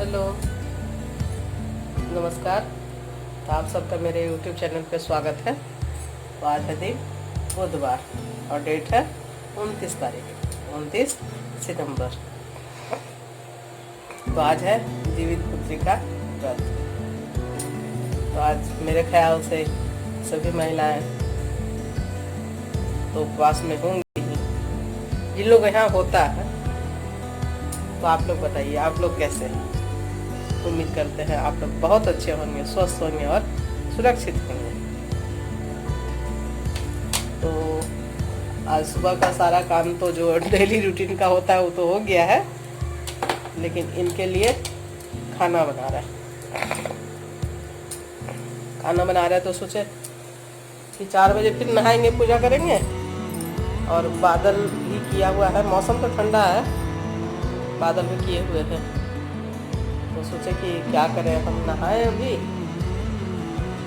Hello, नमस्कार। तो आप सबका मेरे YouTube चैनल पे स्वागत है। तो आज है दिन बुधवार और डेट है 29 तारीख 29 सितंबर। तो आज है जीवित पुत्री का व्रत। तो आज मेरे ख्याल से सभी महिलाएं तो उपवास में होंगी ही। जिन लोग यहाँ होता है तो आप लोग बताइए, आप लोग कैसे हैं? उम्मीद करते हैं आप लोग बहुत अच्छे होंगे, स्वस्थ होंगे और सुरक्षित होंगे। तो आज सुबह का सारा काम तो जो डेली रूटीन का होता है वो तो हो गया है, लेकिन इनके लिए खाना बना रहा है। खाना बना रहे तो सोचे कि 4 बजे फिर नहाएंगे, पूजा करेंगे। और बादल भी किया हुआ है, मौसम तो ठंडा है, बादल भी किए हुए हैं। तो सोचे कि क्या करें, हम नहाए अभी।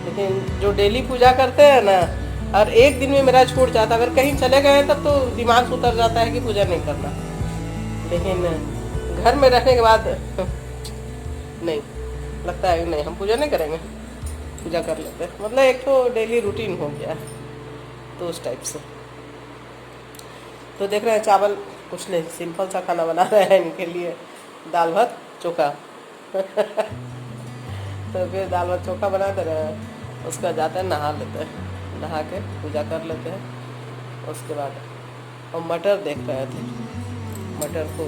लेकिन जो डेली पूजा करते हैं ना, और एक दिन में मेरा छूट जाता, अगर कहीं चले गए तब तो दिमाग से उतर जाता है कि पूजा नहीं करना। लेकिन घर में रहने के बाद नहीं लगता है, नहीं हम पूजा नहीं करेंगे, पूजा कर लेते हैं। मतलब एक तो डेली रूटीन हो गया है, तो उस टाइप से। तो देख रहे हैं चावल कुछ नहीं, सिंपल सा खाना बना रहे हैं इनके लिए, दाल भात चोखा। तो फिर दाल भात चोखा बना दे रहे हैं, उसका जाते हैं नहा लेते हैं, नहा के पूजा कर लेते हैं। उसके बाद और मटर देख रहे थे, मटर को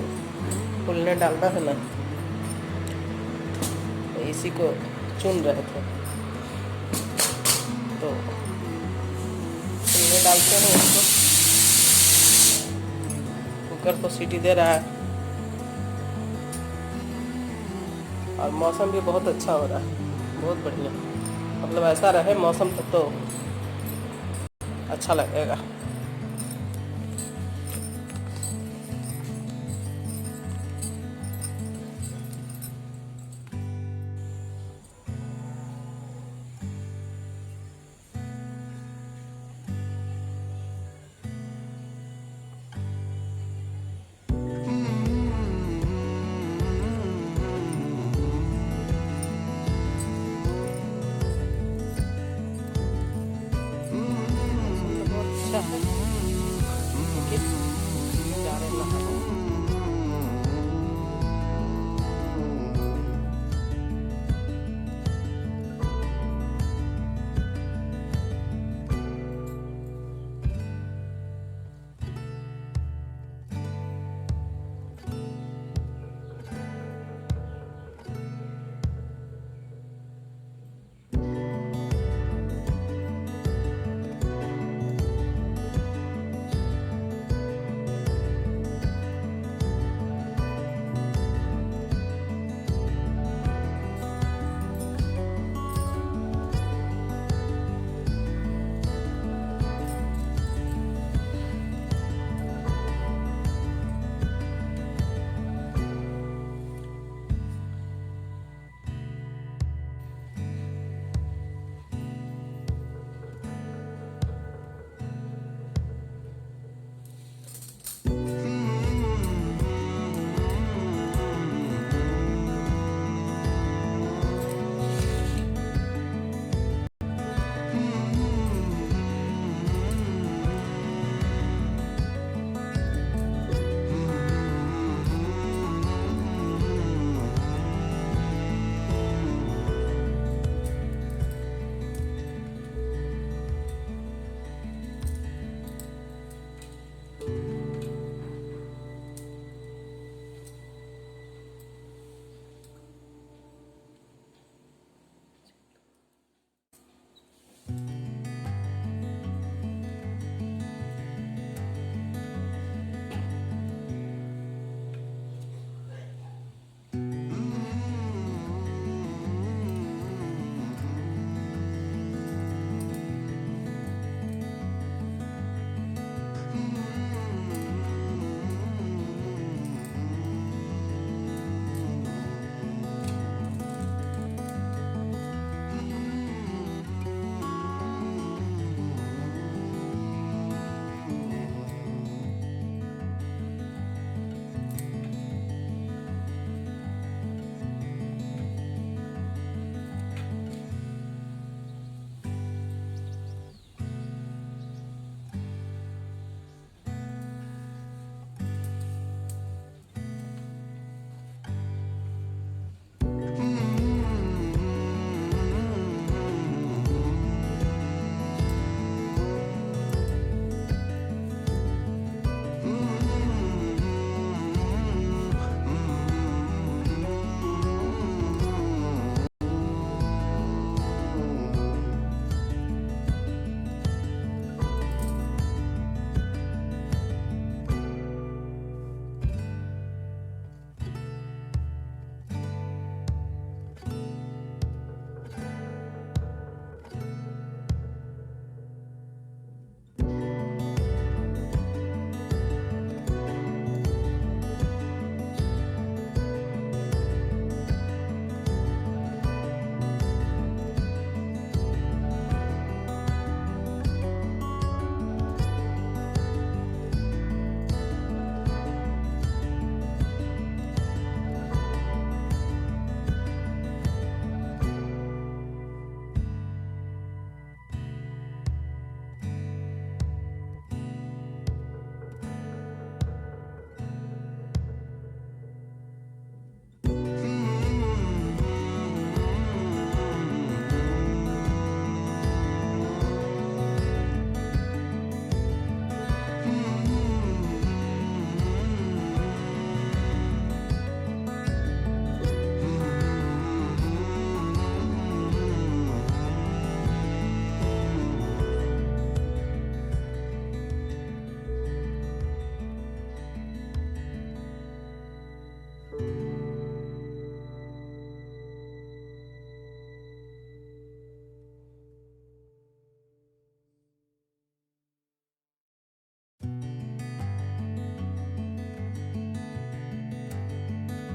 फूलने डालना है ना, तो इसी को चुन रहे थे। तो फूलने डालते हैं उसको। कुकर तो सीटी दे रहा है और मौसम भी बहुत अच्छा हो रहा है, बहुत बढ़िया। मतलब ऐसा रहे मौसम तो अच्छा लगेगा। अच्छा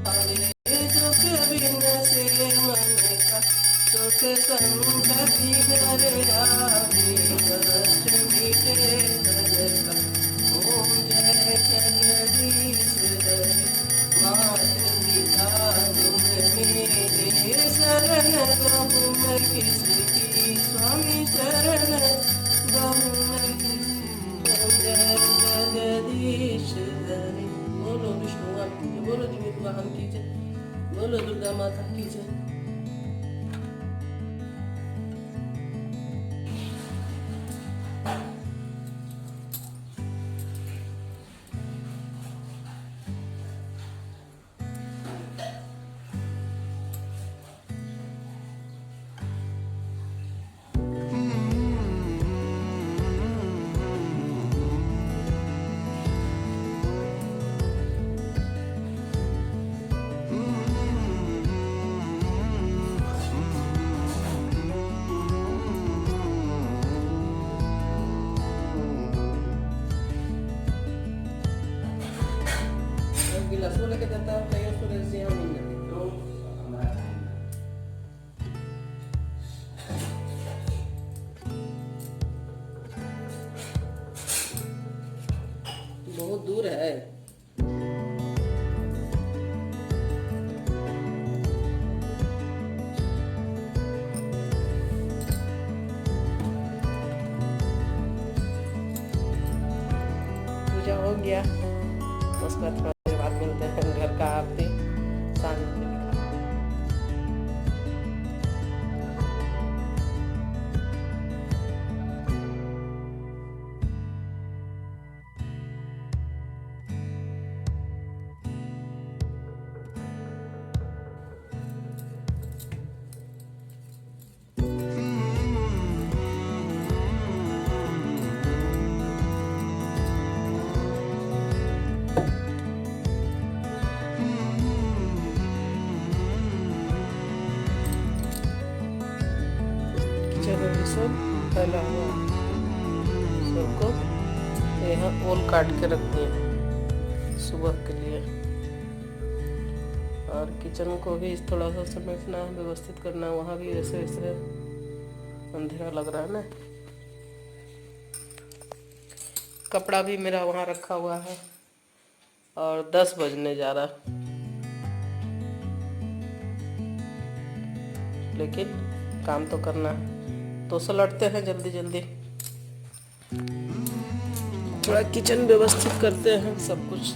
दुख बिन से मन का सुख संगति घर आवे, कष्ट मिटे तन का ओम जय जगदीश हरे। मात पिता तुम मेरे शरण गहूँ मैं किसकी, स्वामी शरण गहूँ मैं किसकी। ओम जय जगदीश हरे। बोलो विष्णु भगवान की जय, बोलो दिव्य भगवान की जय, बोलो दुर्गा माता की जय। गिलास वो लेके जाता है, कहीं उसको जैसे हम नहीं जाते। बहुत दूर है। पूजा हो गया, उसके बाद थोड़ा देर बाद मिलते हैं। घर का आरती सांझ में दिखा। चलो ये सब फैला हुआ सबको यहाँ ओल काट के रख दिए सुबह के लिए। और किचन को भी थोड़ा सा समेटना, व्यवस्थित करना। वहाँ भी ऐसे ऐसे अंधेरा लग रहा है ना। कपड़ा भी मेरा वहाँ रखा हुआ है और 10 बजने जा रहा, लेकिन काम तो करना है। तो सलटते हैं जल्दी जल्दी, थोड़ा किचन व्यवस्थित करते हैं सब कुछ।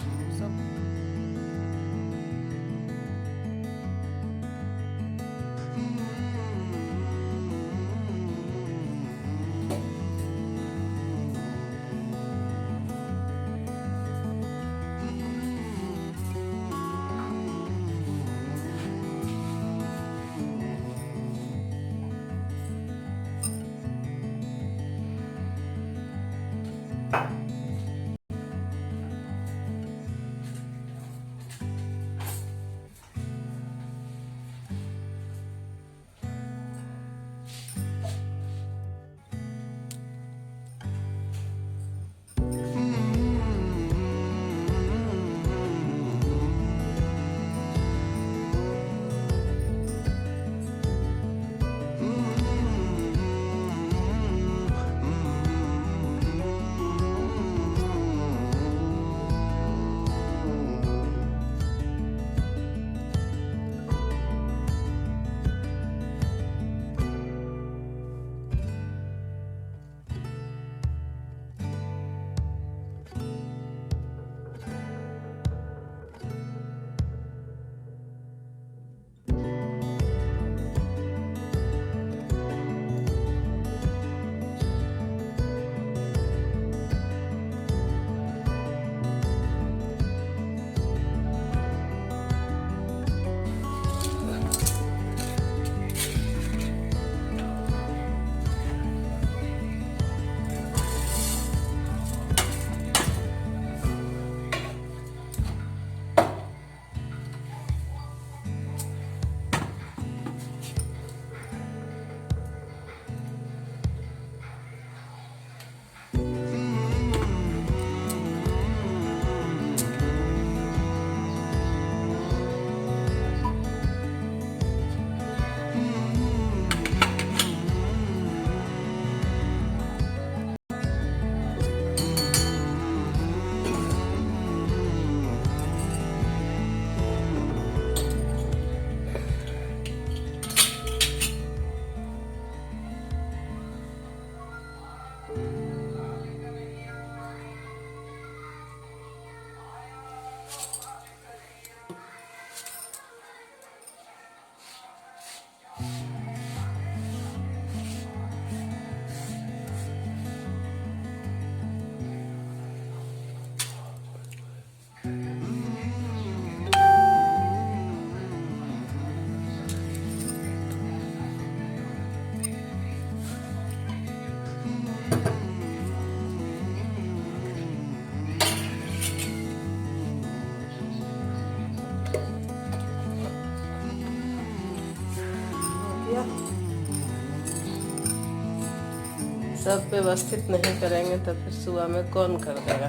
सब व्यवस्थित नहीं करेंगे तो फिर सुबह में कौन कर देगा,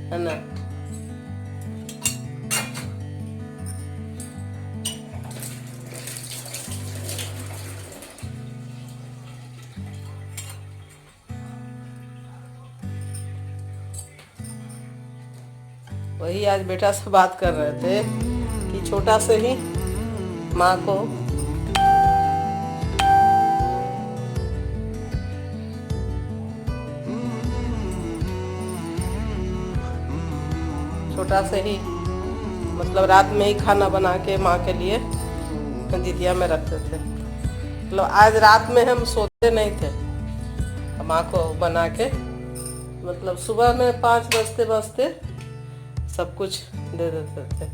है ना। वही आज बेटा से बात कर रहे थे कि छोटा से ही माँ को छोटा से ही मतलब रात में ही खाना बना के माँ के लिए दीदिया में रखते थे। मतलब आज रात में हम सोते नहीं थे, माँ को बना के मतलब सुबह में 5 बजते बजते सब कुछ दे देते थे।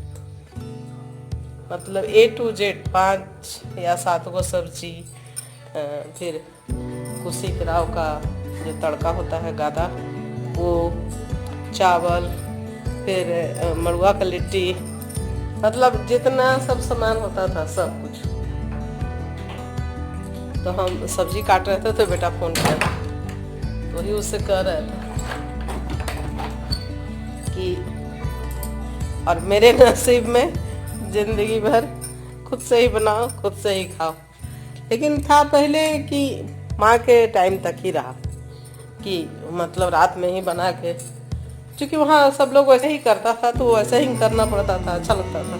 मतलब A to Z 5 या 7 को सब्जी, फिर कुसी कराव का जो तड़का होता है गादा वो, चावल, फिर मड़ुआ का लिट्टी, मतलब जितना सब सामान होता था सब कुछ। तो हम सब्जी काट रहे थे तो बेटा फोन किया, तो वही उससे कह रहे थे कि और मेरे नसीब में जिंदगी भर खुद से ही बनाओ खुद से ही खाओ। लेकिन था पहले कि माँ के टाइम तक ही रहा कि मतलब रात में ही बना के, क्योंकि वहाँ सब लोग वैसे ही करता था तो वैसे ही करना पड़ता था। अच्छा लगता था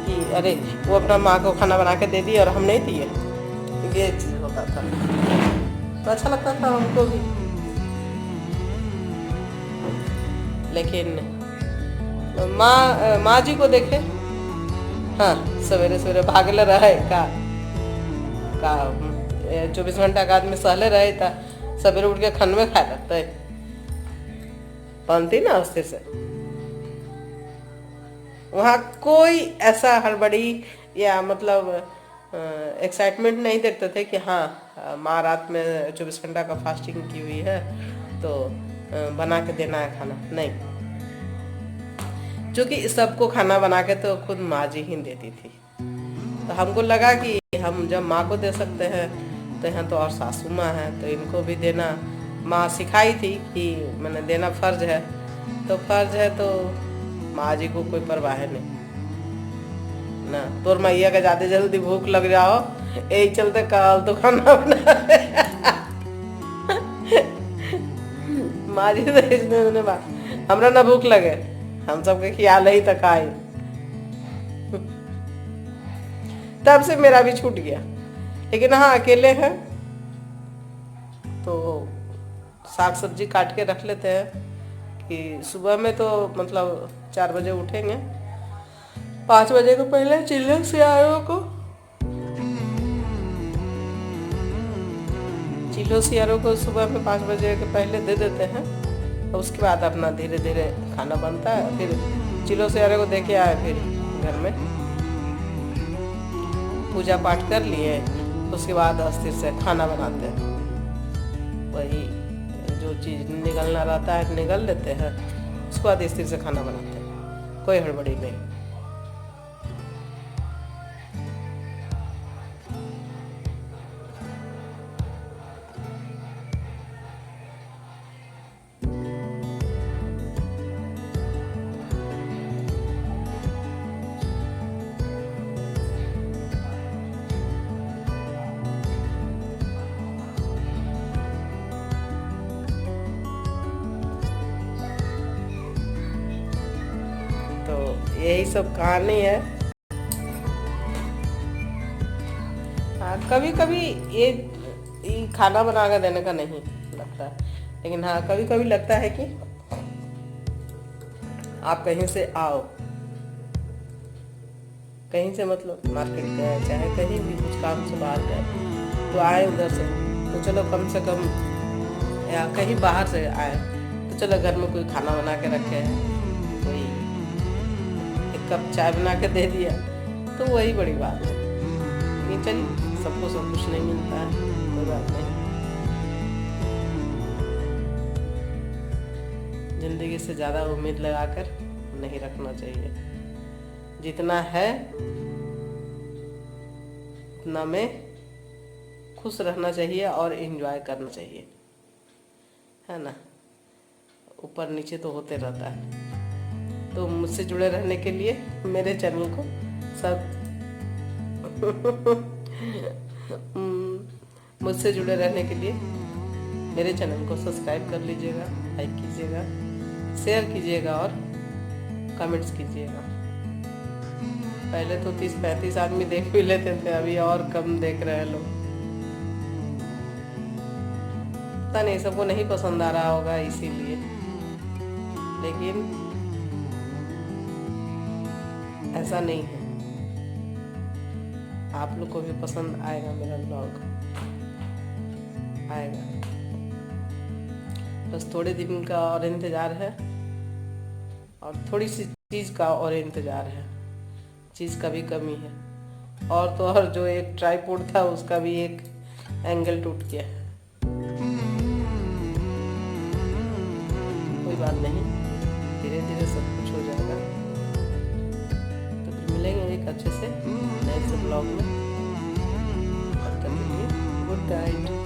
कि अरे वो अपना माँ को खाना बना के दे दिए और हम नहीं दिए, ये चीज़ होता था तो अच्छा लगता था हमको भी। लेकिन माँ जी को देखे, हाँ सवेरे सवेरे भागले रहे का 24 घंटा का आदमी सहले रहे था, सवेरे उठ के खन में खाए लगता है बनती ना उससे से। वहाँ कोई ऐसा हड़बड़ी या मतलब एक्साइटमेंट नहीं देखते थे कि हाँ माँ रात में 24 घंटा का फास्टिंग की हुई है तो बना के देना है खाना, नहीं। क्योंकि सबको खाना बना के तो खुद माँ जी ही देती थी, तो हमको लगा कि हम जब माँ को दे सकते हैं तो यहाँ तो और सासू माँ है तो इनको भी देना। माँ सिखाई थी कि मैंने देना फर्ज है, तो फर्ज है तो माँ जी को कोई परवाह नहीं ना। तोर मैया का ज्यादा जल्दी भूख लग जाओ यही चलते कल तो खाना बना माँ जी तो हमरा ना भूख लगे, हम सबके ख्याल ही तक आए। तब से मेरा भी छूट गया। लेकिन हाँ अकेले हैं तो साग सब्जी काट के रख लेते हैं कि सुबह में तो मतलब 4 बजे उठेंगे, 5 बजे को पहले चिल्ले सियारों को सुबह में 5 बजे के पहले दे देते हैं। तो उसके बाद अपना धीरे धीरे खाना बनता है। फिर चिलो सियारे को देके आए, फिर घर में पूजा पाठ कर लिए, उसके बाद अस्थिर से खाना बनाते हैं। वही जो चीज़ निगलना रहता है निगल लेते हैं, उसके बाद स्थिर से खाना बनाते हैं, कोई हड़बड़ी नहीं। यही सब कहानी है। हाँ कभी कभी ये खाना बना कर देने का नहीं लगता, लेकिन हाँ कभी कभी लगता है कि आप कहीं से आओ, कहीं से मतलब मार्केट गए चाहे कहीं भी कुछ काम से बाहर गए तो आए उधर से, तो चलो कम से कम या कहीं बाहर से आए तो चलो घर में कोई खाना बना के रखे हैं, कोई एक कप चाय बना के दे दिया तो वही बड़ी बात है। लेकिन चलिए सबको सब कुछ नहीं मिलता है, कोई बात नहीं। जिंदगी से ज़्यादा उम्मीद लगाकर नहीं रखना चाहिए। जितना है उतना में खुश रहना चाहिए और एंजॉय करना चाहिए। है ना, ऊपर नीचे तो होते रहता है। तो मुझसे जुड़े रहने के लिए मेरे चैनल को सब मुझसे जुड़े रहने के लिए मेरे चैनल को सब्सक्राइब कर लीजिएगा, लाइक कीजिएगा, शेयर कीजिएगा और कमेंट्स कीजिएगा। पहले तो 30-35 आदमी देख भी लेते थे, अभी और कम देख रहे हैं लोग। पता नहीं सबको नहीं पसंद आ रहा होगा इसीलिए, लेकिन ऐसा नहीं है, आप लोग को भी पसंद आएगा, मेरा ब्लॉग आएगा। बस थोड़े दिन का और इंतज़ार है, और थोड़ी सी चीज़ का और इंतज़ार है, चीज़ का भी कमी है। और तो और जो एक ट्राइपॉड था उसका भी एक एंगल टूट गया है। कोई बात नहीं, धीरे धीरे सब कुछ हो जाएगा। तो फिर मिलेंगे एक अच्छे से नए से ब्लॉग में। तब तक के लिए गुड नाइट।